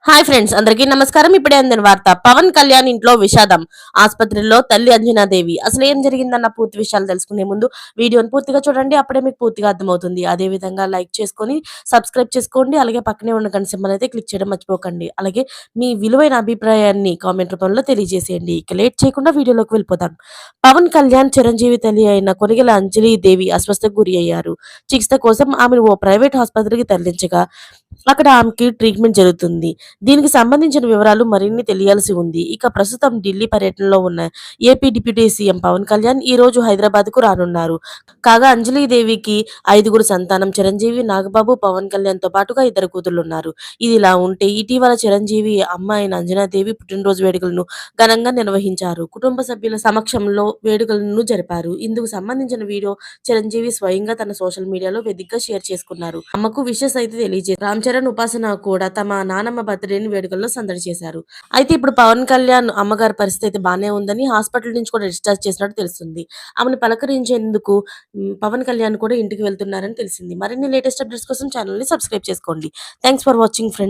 Hi friends, అందరికీ నమస్కారం. ఇప్పుడే అందిన వార్త. పవన్ కళ్యాణ్ ఇంట్లో విషాదం. ఆసుపత్రిలో తల్లి అంజనాదేవి. అసలు ఏం జరిగిందన్న పూర్తి విషయాలు తెలుసుకునే ముందు వీడియోని పూర్తిగా చూడండి. అప్పుడే మీకు పూర్తిగా అర్థమవుతుంది. అదే విధంగా లైక్ చేసుకొని సబ్స్క్రైబ్ చేసుకోండి. అలాగే పక్కనే ఉన్న గంట సింబల్ అయితే క్లిక్ చేయడం మర్చిపోకండి. అలాగే మీ విలువైన అభిప్రాయాన్ని కామెంట్ రూపంలో తెలియజేసేయండి. ఇక లేట్ చేయకుండా వీడియోలోకి వెళ్ళిపోతాం. పవన్ కళ్యాణ్ చిరంజీవి తల్లి అయిన కొనిగెల అంజలి దేవి అస్వస్థకు గురి అయ్యారు. చికిత్స కోసం ఆమెను ఓ ప్రైవేట్ ఆసుపత్రికి తరలించగా అక్కడ ఆమెకి ట్రీట్మెంట్ జరుగుతుంది. దీనికి సంబంధించిన వివరాలు మరిన్ని తెలియాల్సి ఉంది. ఇక ప్రస్తుతం ఢిల్లీ పర్యటనలో ఉన్న AP deputy CM Pawan Kalyan ఈ రోజు హైదరాబాద్కు రానున్నారు. కాగా అంజలీదేవికి 5గురు సంతానం. చిరంజీవి, నాగబాబు, పవన్ కళ్యాణ్తో పాటుగా 2 కూతుళ్లున్నారు. ఇదిలా ఉంటే ఇటీవల చిరంజీవి అమ్మ అయిన అంజనాదేవి పుట్టినరోజు వేడుకలను ఘనంగా నిర్వహించారు. కుటుంబ సభ్యుల సమక్షంలో వేడుకలను జరిపారు. ఇందుకు సంబంధించిన వీడియో చిరంజీవి స్వయంగా తన సోషల్ మీడియాలో వేదికగా షేర్ చేసుకున్నారు. అమ్మకు విషెస్ అయితే తెలియజేశారు. రామ్ చరణ్, ఉపాసన కూడా తమ నానమ్మ బర్త్డేని వేడుకల్లో సందడి చేశారు. అయితే ఇప్పుడు పవన్ కళ్యాణ్ అమ్మగారి పరిస్థితి అయితే బానే ఉందని హాస్పిటల్ నుంచి కూడా డిశ్చార్జ్ చేసినట్టు తెలుస్తుంది. ఆమెను పలకరించేందుకు పవన్ కళ్యాణ్ కూడా ఇంటికి వెళ్తున్నారని తెలిసింది. మరిన్ని లేటెస్ట్ అప్డేట్స్ కోసం ఛానల్ ని సబ్స్క్రైబ్ చేసుకోండి. Thanks for watching friends.